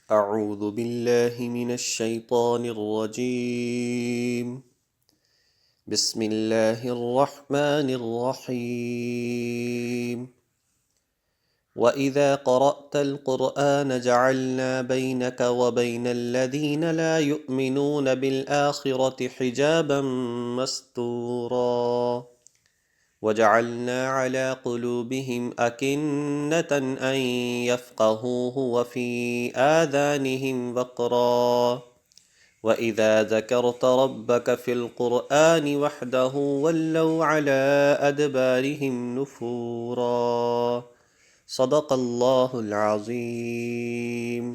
اعوذ باللہ من الشیطان الرجیم بسم اللہ الرحمن الرحیم وَإِذَا قَرَأْتَ الْقُرْآنَ جَعَلْنَا بَيْنَكَ وَبَيْنَ الَّذِينَ لَا يُؤْمِنُونَ بِالْآخِرَةِ حِجَابًا مَسْتُورًا وَجَعَلْنَا عَلَى قُلُوبِهِمْ أَكِنَّةً أَن يَفْقَهُوهُ وَفِي آذَانِهِمْ وَقْرًا وَإِذَا ذَكَرْتَ رَبَّكَ فِي الْقُرْآنِ وَحْدَهُ وَلَّوْا عَلَى أَدْبَارِهِمْ نُفُورًا صدق اللہ العظیم۔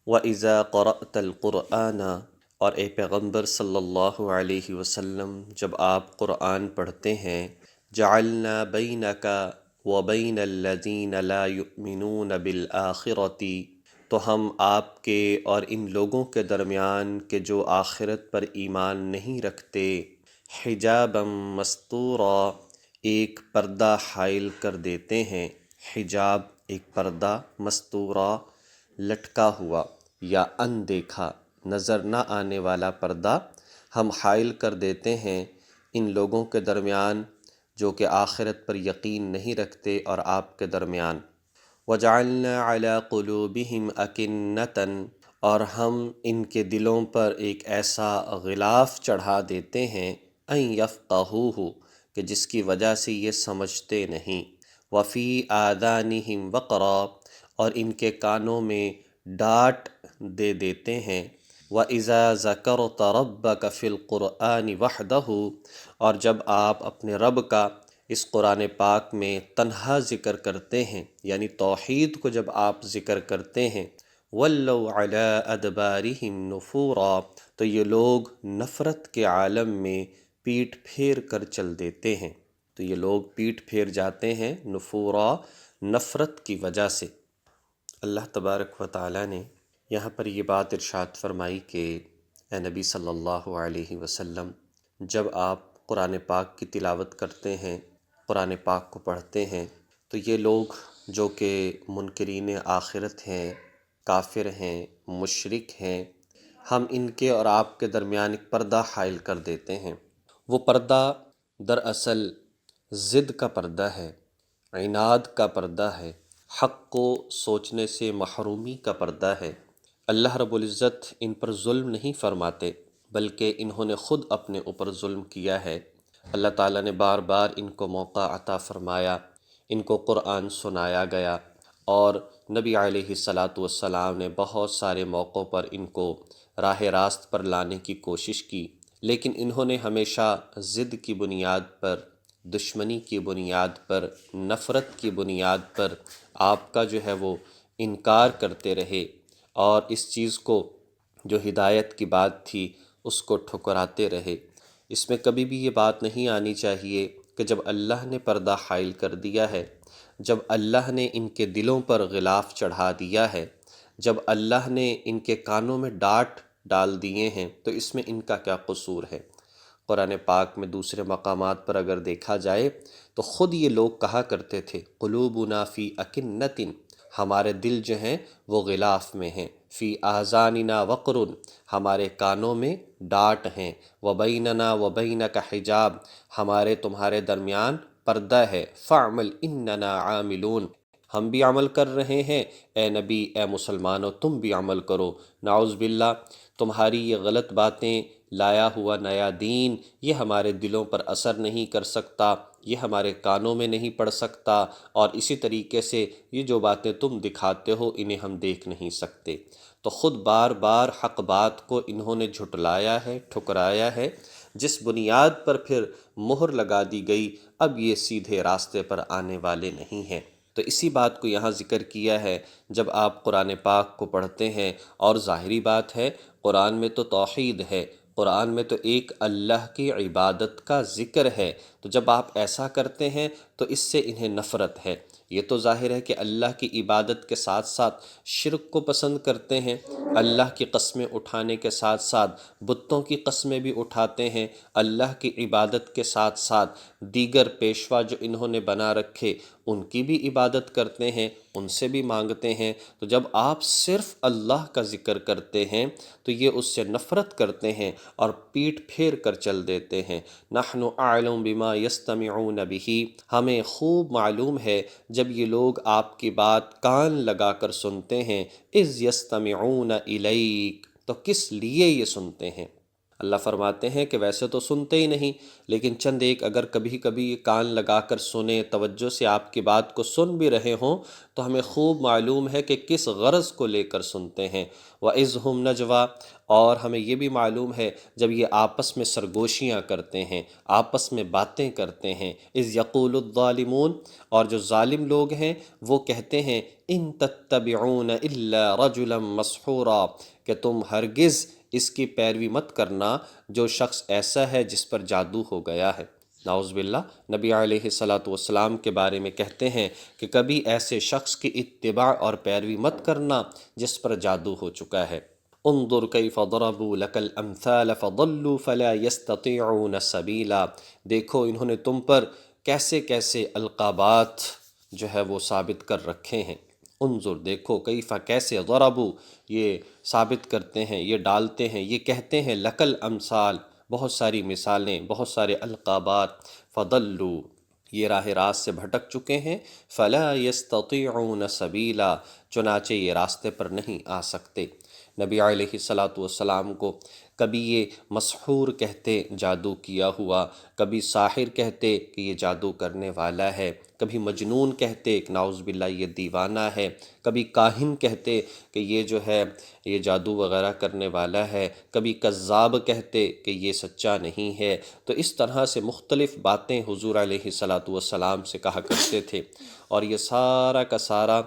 وَإِذَا قَرَأْتَ الْقُرْآنَ، اور اے پیغمبر صلی اللہ علیہ وسلم جب آپ قرآن پڑھتے ہیں، جعلنا بینک وبین الذین لا یؤمنون بالآخرۃ، تو ہم آپ کے اور ان لوگوں کے درمیان کہ جو آخرت پر ایمان نہیں رکھتے، حجابا مستورا، ایک پردہ حائل کر دیتے ہیں۔ حجاب ایک پردہ، مستورا لٹکا ہوا یا اندیکھا نظر نہ آنے والا پردہ ہم حائل کر دیتے ہیں ان لوگوں کے درمیان جو کہ آخرت پر یقین نہیں رکھتے اور آپ کے درمیان۔ وَجَعَلْنَا عَلَى قُلُوبِهِمْ أَكِنَّةً، اور ہم ان کے دلوں پر ایک ایسا غلاف چڑھا دیتے ہیں، أَن يَفْقَهُوهُ، کہ جس کی وجہ سے یہ سمجھتے نہیں، وَفِي آذَانِهِمْ وَقْرًا، اور ان کے کانوں میں ڈانٹ دے دیتے ہیں، وَإِذَا ذَكَرْتَ رَبَّكَ فِي الْقُرْآنِ وَحْدَهُ، اور جب آپ اپنے رب کا اس قرآن پاک میں تنہا ذکر کرتے ہیں، یعنی توحید کو جب آپ ذکر کرتے ہیں، وَلَّوْا عَلَىٰ أَدْبَارِهِمْ نُفُورًا، تو یہ لوگ نفرت کے عالم میں پیٹ پھیر کر چل دیتے ہیں، تو یہ لوگ پیٹ پھیر جاتے ہیں نفورا، نفرت کی وجہ سے۔ اللہ تبارک و تعالیٰ نے یہاں پر یہ بات ارشاد فرمائی کہ اے نبی صلی اللہ علیہ وسلم، جب آپ قرآن پاک کی تلاوت کرتے ہیں، قرآن پاک کو پڑھتے ہیں، تو یہ لوگ جو کہ منکرین آخرت ہیں، کافر ہیں، مشرک ہیں، ہم ان کے اور آپ کے درمیان ایک پردہ حائل کر دیتے ہیں۔ وہ پردہ دراصل ضد کا پردہ ہے، عناد کا پردہ ہے، حق کو سوچنے سے محرومی کا پردہ ہے۔ اللہ رب العزت ان پر ظلم نہیں فرماتے، بلکہ انہوں نے خود اپنے اوپر ظلم کیا ہے۔ اللہ تعالیٰ نے بار بار ان کو موقع عطا فرمایا، ان کو قرآن سنایا گیا، اور نبی علیہ السلام نے بہت سارے موقعوں پر ان کو راہ راست پر لانے کی کوشش کی، لیکن انہوں نے ہمیشہ ضد کی بنیاد پر، دشمنی کی بنیاد پر، نفرت کی بنیاد پر آپ کا جو ہے وہ انکار کرتے رہے، اور اس چیز کو جو ہدایت کی بات تھی اس کو ٹھکراتے رہے۔ اس میں کبھی بھی یہ بات نہیں آنی چاہیے کہ جب اللہ نے پردہ حائل کر دیا ہے، جب اللہ نے ان کے دلوں پر غلاف چڑھا دیا ہے، جب اللہ نے ان کے کانوں میں ڈانٹ ڈال دیے ہیں، تو اس میں ان کا کیا قصور ہے؟ قرآن پاک میں دوسرے مقامات پر اگر دیکھا جائے تو خود یہ لوگ کہا کرتے تھے، قلوبنا فی اکنۃ، ہمارے دل جو ہیں وہ غلاف میں ہیں، فی آذاننا وقر، ہمارے کانوں میں ڈانٹ ہیں، وبیننا وبینک حجاب، ہمارے تمہارے درمیان پردہ ہے، فاعمل اننا عاملون، ہم بھی عمل کر رہے ہیں، اے نبی، اے مسلمانوں تم بھی عمل کرو۔ نعوذ باللہ، تمہاری یہ غلط باتیں، لایا ہوا نیا دین، یہ ہمارے دلوں پر اثر نہیں کر سکتا، یہ ہمارے کانوں میں نہیں پڑ سکتا، اور اسی طریقے سے یہ جو باتیں تم دکھاتے ہو انہیں ہم دیکھ نہیں سکتے۔ تو خود بار بار حق بات کو انہوں نے جھٹلایا ہے، ٹھکرایا ہے، جس بنیاد پر پھر مہر لگا دی گئی، اب یہ سیدھے راستے پر آنے والے نہیں ہیں۔ تو اسی بات کو یہاں ذکر کیا ہے جب آپ قرآن پاک کو پڑھتے ہیں، اور ظاہری بات ہے قرآن میں تو توحید ہے، قرآن میں تو ایک اللہ کی عبادت کا ذکر ہے، تو جب آپ ایسا کرتے ہیں تو اس سے انہیں نفرت ہے۔ یہ تو ظاہر ہے کہ اللہ کی عبادت کے ساتھ ساتھ شرک کو پسند کرتے ہیں، اللہ کی قسمیں اٹھانے کے ساتھ ساتھ بتوں کی قسمیں بھی اٹھاتے ہیں، اللہ کی عبادت کے ساتھ ساتھ دیگر پیشوا جو انہوں نے بنا رکھے ان کی بھی عبادت کرتے ہیں، ان سے بھی مانگتے ہیں۔ تو جب آپ صرف اللہ کا ذکر کرتے ہیں تو یہ اس سے نفرت کرتے ہیں اور پیٹھ پھیر کر چل دیتے ہیں۔ نحن اعلم بما یستمعون بہ، ہمیں خوب معلوم ہے جب یہ لوگ آپ کی بات کان لگا کر سنتے ہیں، اذ یستمعون الیک، تو کس لیے یہ سنتے ہیں؟ اللہ فرماتے ہیں کہ ویسے تو سنتے ہی نہیں، لیکن چند ایک اگر کبھی کبھی یہ کان لگا کر سنیں، توجہ سے آپ کی بات کو سن بھی رہے ہوں، تو ہمیں خوب معلوم ہے کہ کس غرض کو لے کر سنتے ہیں۔ وَإِذْ هُمْ نَجْوَىٰ، اور ہمیں یہ بھی معلوم ہے جب یہ آپس میں سرگوشیاں کرتے ہیں، آپس میں باتیں کرتے ہیں۔ اِذْ يَقُولُ الظَّالِمُونَ، اور جو ظالم لوگ ہیں وہ کہتے ہیں إِن تَتَّبِعُونَ إِلَّا رَجُلًا مَسْحُورًا، کہ تم ہرگز اس کی پیروی مت کرنا جو شخص ایسا ہے جس پر جادو ہو گیا ہے۔ نعوذ باللہ، نبی علیہ السلام کے بارے میں کہتے ہیں کہ کبھی ایسے شخص کی اتباع اور پیروی مت کرنا جس پر جادو ہو چکا ہے۔ انظر کیف ضربوا لک الامثال فضلوا فلا یستطیعون سبیلا، دیکھو انہوں نے تم پر کیسے کیسے القابات جو ہے وہ ثابت کر رکھے ہیں۔ انظر، دیکھو، کیفا، کیسے، ضربوا، یہ ثابت کرتے ہیں، یہ ڈالتے ہیں، یہ کہتے ہیں لک الامثال، بہت ساری مثالیں، بہت سارے القابات، فضلوا، یہ راہ راست سے بھٹک چکے ہیں، فلا یستطیعون سبیلا، چنانچہ یہ راستے پر نہیں آ سکتے۔ نبی علیہ السلام کو کبھی یہ مسحور کہتے، جادو کیا ہوا، کبھی ساحر کہتے کہ یہ جادو کرنے والا ہے، کبھی مجنون کہتے کہ نعوذ باللہ یہ دیوانہ ہے، کبھی کاہن کہتے کہ یہ جو ہے یہ جادو وغیرہ کرنے والا ہے، کبھی کذاب کہتے کہ یہ سچا نہیں ہے۔ تو اس طرح سے مختلف باتیں حضور علیہ السلام سے کہا کرتے تھے، اور یہ سارا کا سارا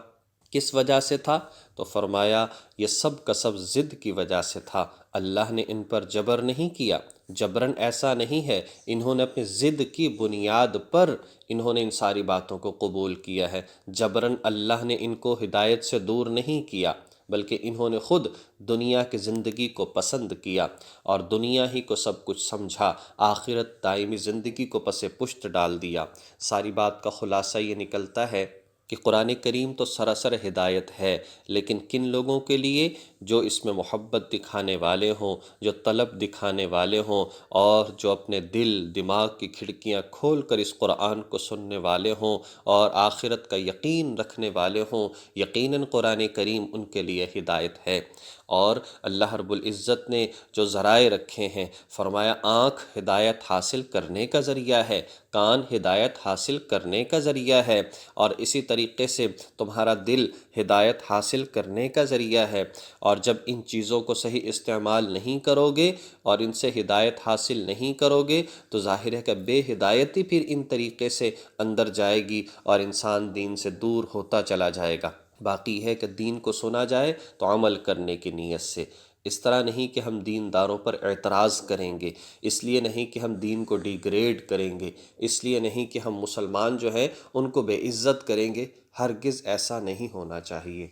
کس وجہ سے تھا؟ تو فرمایا یہ سب کا سب ضد کی وجہ سے تھا۔ اللہ نے ان پر جبر نہیں کیا، جبرن ایسا نہیں ہے، انہوں نے اپنی ضد کی بنیاد پر انہوں نے ان ساری باتوں کو قبول کیا ہے۔ جبرن اللہ نے ان کو ہدایت سے دور نہیں کیا، بلکہ انہوں نے خود دنیا کی زندگی کو پسند کیا اور دنیا ہی کو سب کچھ سمجھا، آخرت دائمی زندگی کو پس پشت ڈال دیا۔ ساری بات کا خلاصہ یہ نکلتا ہے کہ قرآن کریم تو سراسر ہدایت ہے، لیکن کن لوگوں کے لیے؟ جو اس میں محبت دکھانے والے ہوں، جو طلب دکھانے والے ہوں، اور جو اپنے دل دماغ کی کھڑکیاں کھول کر اس قرآن کو سننے والے ہوں اور آخرت کا یقین رکھنے والے ہوں، یقیناً قرآن کریم ان کے لیے ہدایت ہے۔ اور اللہ رب العزت نے جو ذرائع رکھے ہیں، فرمایا آنکھ ہدایت حاصل کرنے کا ذریعہ ہے، کان ہدایت حاصل کرنے کا ذریعہ ہے، اور اسی طریقے سے تمہارا دل ہدایت حاصل کرنے کا ذریعہ ہے۔ اور جب ان چیزوں کو صحیح استعمال نہیں کرو گے اور ان سے ہدایت حاصل نہیں کرو گے تو ظاہر ہے کہ بے ہدایتی پھر ان طریقے سے اندر جائے گی اور انسان دین سے دور ہوتا چلا جائے گا۔ باقی ہے کہ دین کو سنا جائے تو عمل کرنے کی نیت سے، اس طرح نہیں کہ ہم دینداروں پر اعتراض کریں گے، اس لیے نہیں کہ ہم دین کو ڈیگریڈ کریں گے، اس لیے نہیں کہ ہم مسلمان جو ہیں ان کو بے عزت کریں گے، ہرگز ایسا نہیں ہونا چاہیے۔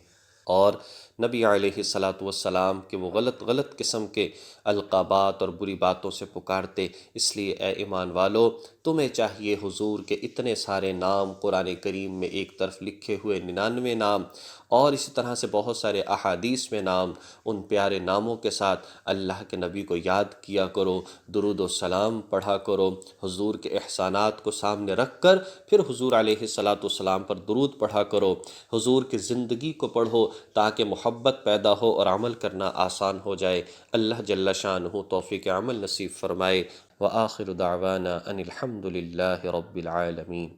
اور نبی علیہ السلام کے وہ غلط قسم کے القابات اور بری باتوں سے پکارتے، اس لیے اے ایمان والو، تمہیں چاہیے حضور کے اتنے سارے نام قرآن کریم میں ایک طرف لکھے ہوئے 99 نام، اور اسی طرح سے بہت سارے احادیث میں نام، ان پیارے ناموں کے ساتھ اللہ کے نبی کو یاد کیا کرو، درود و سلام پڑھا کرو، حضور کے احسانات کو سامنے رکھ کر پھر حضور علیہ السلام پر درود پڑھا کرو، حضور کی زندگی کو پڑھو تاکہ محبت پیدا ہو اور عمل کرنا آسان ہو جائے۔ اللہ جل شانہ توفیق عمل نصیب فرمائے۔ وآخر دعوانا ان الحمد للہ رب العالمین۔